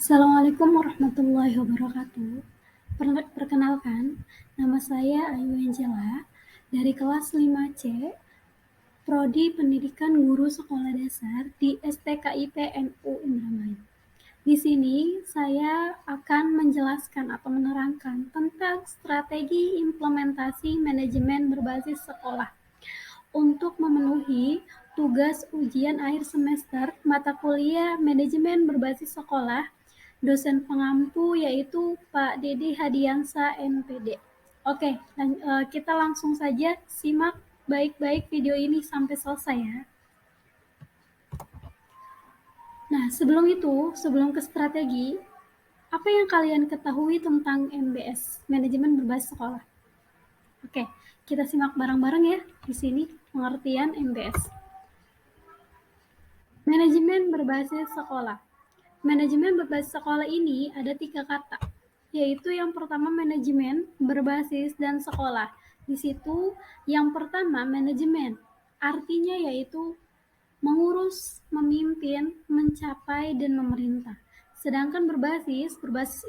Assalamualaikum warahmatullahi wabarakatuh. Perkenalkan, nama saya Ayu Angela dari kelas 5C, Prodi Pendidikan Guru Sekolah Dasar di STKIP NU Indramayu. Di sini saya akan menjelaskan atau menerangkan tentang strategi implementasi manajemen berbasis sekolah untuk memenuhi tugas ujian akhir semester mata kuliah manajemen berbasis sekolah. Dosen pengampu yaitu Pak Dede Hadiansa MPD. Oke, kita langsung saja simak baik-baik video ini sampai selesai ya. Nah, sebelum ke strategi, apa yang kalian ketahui tentang MBS, manajemen berbasis sekolah? Oke, kita simak bareng-bareng ya di sini pengertian MBS. Manajemen berbasis sekolah. Manajemen berbasis sekolah ini ada 3 kata, yaitu yang pertama manajemen, berbasis, dan sekolah. Di situ yang pertama manajemen, artinya yaitu mengurus, memimpin, mencapai, dan memerintah. Sedangkan berbasis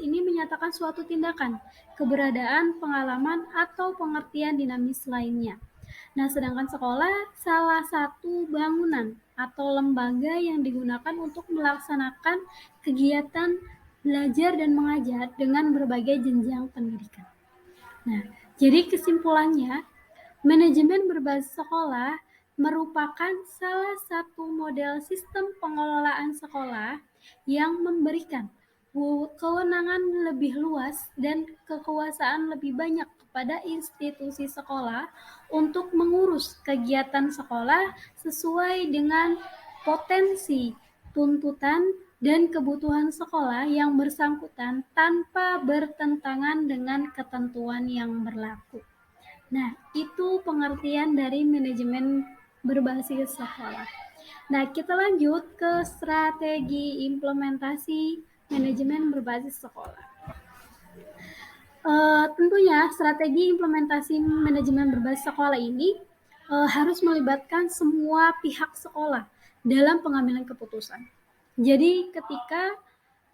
ini menyatakan suatu tindakan, keberadaan, pengalaman, atau pengertian dinamis lainnya. Nah, sedangkan sekolah salah satu bangunan atau lembaga yang digunakan untuk melaksanakan kegiatan belajar dan mengajar dengan berbagai jenjang pendidikan. Nah, jadi kesimpulannya, manajemen berbasis sekolah merupakan salah satu model sistem pengelolaan sekolah yang memberikan kewenangan lebih luas dan kekuasaan lebih banyak kepada institusi sekolah untuk mengurus kegiatan sekolah sesuai dengan potensi, tuntutan, dan kebutuhan sekolah yang bersangkutan tanpa bertentangan dengan ketentuan yang berlaku. Nah, itu pengertian dari manajemen berbasis sekolah. Nah, kita lanjut ke strategi implementasi manajemen berbasis sekolah. Tentunya strategi implementasi manajemen berbasis sekolah ini harus melibatkan semua pihak sekolah dalam pengambilan keputusan. Jadi ketika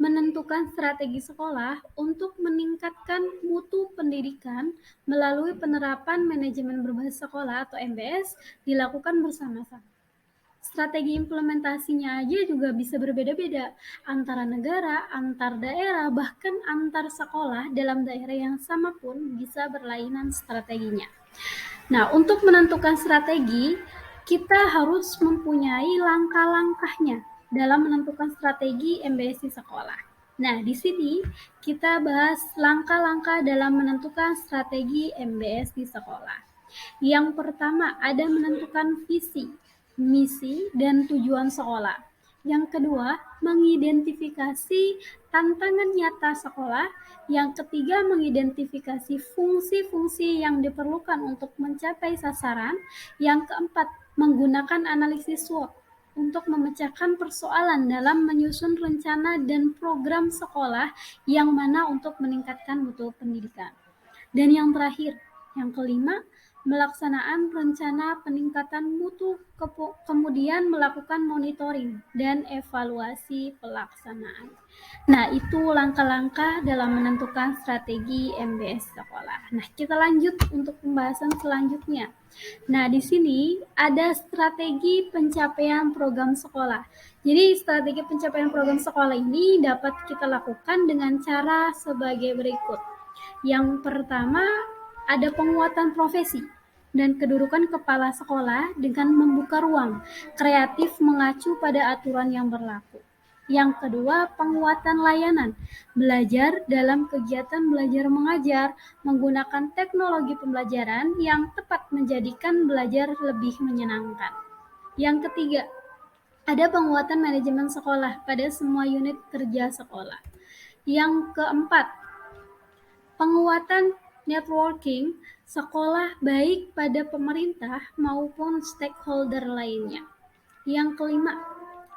menentukan strategi sekolah untuk meningkatkan mutu pendidikan melalui penerapan manajemen berbasis sekolah atau MBS dilakukan bersama-sama. Strategi implementasinya aja juga bisa berbeda-beda antara negara, antar daerah, bahkan antar sekolah dalam daerah yang sama pun bisa berlainan strateginya. Nah, untuk menentukan strategi, kita harus mempunyai langkah-langkahnya dalam menentukan strategi MBS di sekolah. Nah, di sini kita bahas langkah-langkah dalam menentukan strategi MBS di sekolah. Yang pertama, ada menentukan visi, misi, dan tujuan sekolah. Yang kedua, mengidentifikasi tantangan nyata sekolah. Yang ketiga, mengidentifikasi fungsi-fungsi yang diperlukan untuk mencapai sasaran. Yang keempat, menggunakan analisis SWOT untuk memecahkan persoalan dalam menyusun rencana dan program sekolah yang mana untuk meningkatkan mutu pendidikan. Dan yang terakhir, yang kelima, melaksanaan rencana peningkatan mutu, kemudian melakukan monitoring dan evaluasi pelaksanaan. Nah, itu langkah-langkah dalam menentukan strategi MBS sekolah. Nah, kita lanjut untuk pembahasan selanjutnya. Nah, di sini ada strategi pencapaian program sekolah. Jadi, strategi pencapaian program sekolah ini dapat kita lakukan dengan cara sebagai berikut. Yang pertama, ada penguatan profesi dan kedudukan kepala sekolah dengan membuka ruang kreatif mengacu pada aturan yang berlaku. Yang kedua, penguatan layanan belajar dalam kegiatan belajar mengajar menggunakan teknologi pembelajaran yang tepat menjadikan belajar lebih menyenangkan. Yang ketiga, ada penguatan manajemen sekolah pada semua unit kerja sekolah. Yang keempat, penguatan networking sekolah baik pada pemerintah maupun stakeholder lainnya. Yang kelima,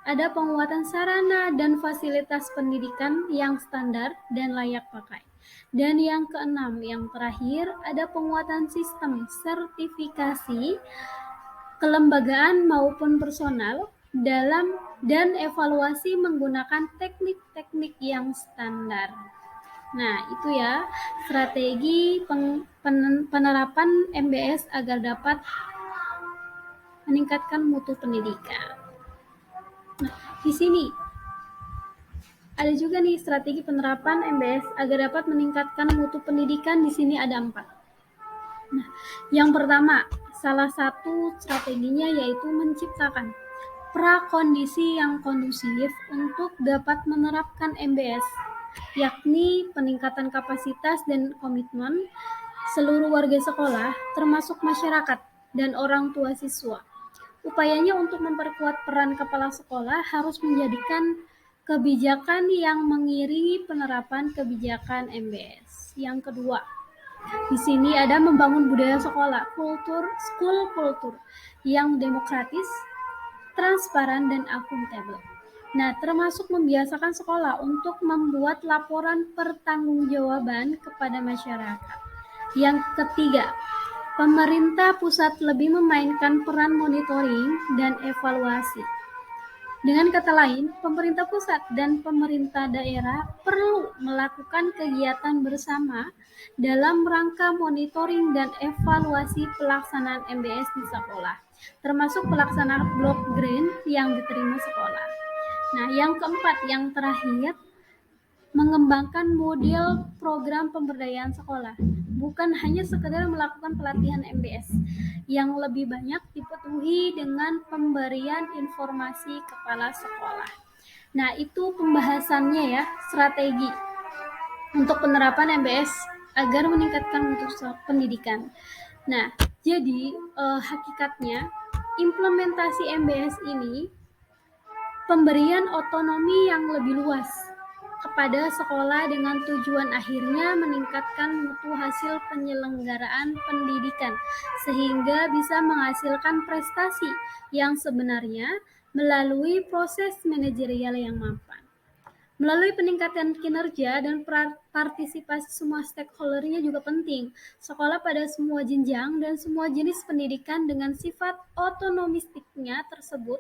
ada penguatan sarana dan fasilitas pendidikan yang standar dan layak pakai. Dan yang keenam, yang terakhir, ada penguatan sistem sertifikasi kelembagaan maupun personal dalam dan evaluasi menggunakan teknik-teknik yang standar. Nah, itu ya strategi penerapan MBS agar dapat meningkatkan mutu pendidikan. Nah, di sini ada juga nih strategi penerapan MBS agar dapat meningkatkan mutu pendidikan. Di sini ada 4. Nah, yang pertama, salah satu strateginya yaitu menciptakan prakondisi yang kondusif untuk dapat menerapkan MBS, yakni peningkatan kapasitas dan komitmen seluruh warga sekolah, termasuk masyarakat dan orang tua siswa. Upayanya untuk memperkuat peran kepala sekolah harus menjadikan kebijakan yang mengiringi penerapan kebijakan MBS. Yang kedua, di sini ada membangun budaya sekolah, school culture yang demokratis, transparan, dan akuntabel. Nah, termasuk membiasakan sekolah untuk membuat laporan pertanggungjawaban kepada masyarakat. Yang ketiga, pemerintah pusat lebih memainkan peran monitoring dan evaluasi. Dengan kata lain, pemerintah pusat dan pemerintah daerah perlu melakukan kegiatan bersama dalam rangka monitoring dan evaluasi pelaksanaan MBS di sekolah, termasuk pelaksanaan block grant yang diterima sekolah. Nah, yang keempat, yang terakhir, mengembangkan model program pemberdayaan sekolah, bukan hanya sekedar melakukan pelatihan MBS, yang lebih banyak dipenuhi dengan pemberian informasi kepala sekolah. Nah, itu pembahasannya ya, strategi untuk penerapan MBS agar meningkatkan mutu pendidikan. Nah, jadi hakikatnya implementasi MBS ini pemberian otonomi yang lebih luas kepada sekolah dengan tujuan akhirnya meningkatkan mutu hasil penyelenggaraan pendidikan sehingga bisa menghasilkan prestasi yang sebenarnya melalui proses manajerial yang mapan. Melalui peningkatan kinerja dan partisipasi semua stakeholder-nya juga penting. Sekolah pada semua jenjang dan semua jenis pendidikan dengan sifat otonomistiknya tersebut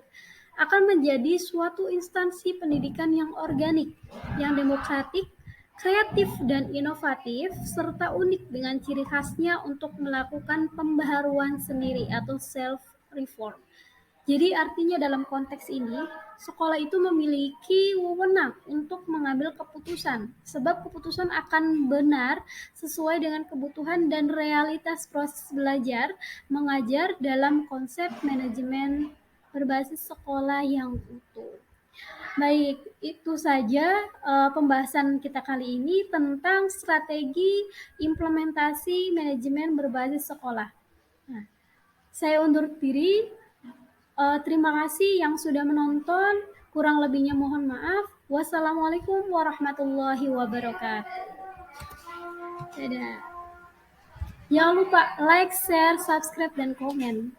akan menjadi suatu instansi pendidikan yang organik, yang demokratik, kreatif dan inovatif, serta unik dengan ciri khasnya untuk melakukan pembaharuan sendiri atau self-reform. Jadi artinya dalam konteks ini, sekolah itu memiliki wewenang untuk mengambil keputusan, sebab keputusan akan benar sesuai dengan kebutuhan dan realitas proses belajar mengajar dalam konsep manajemen berbasis sekolah yang utuh. Baik, itu saja pembahasan kita kali ini tentang strategi implementasi manajemen berbasis sekolah. Nah, saya undur diri. Terima kasih yang sudah menonton. Kurang lebihnya mohon maaf. Wassalamualaikum warahmatullahi wabarakatuh. Dadah. Jangan lupa like, share, subscribe, dan komen.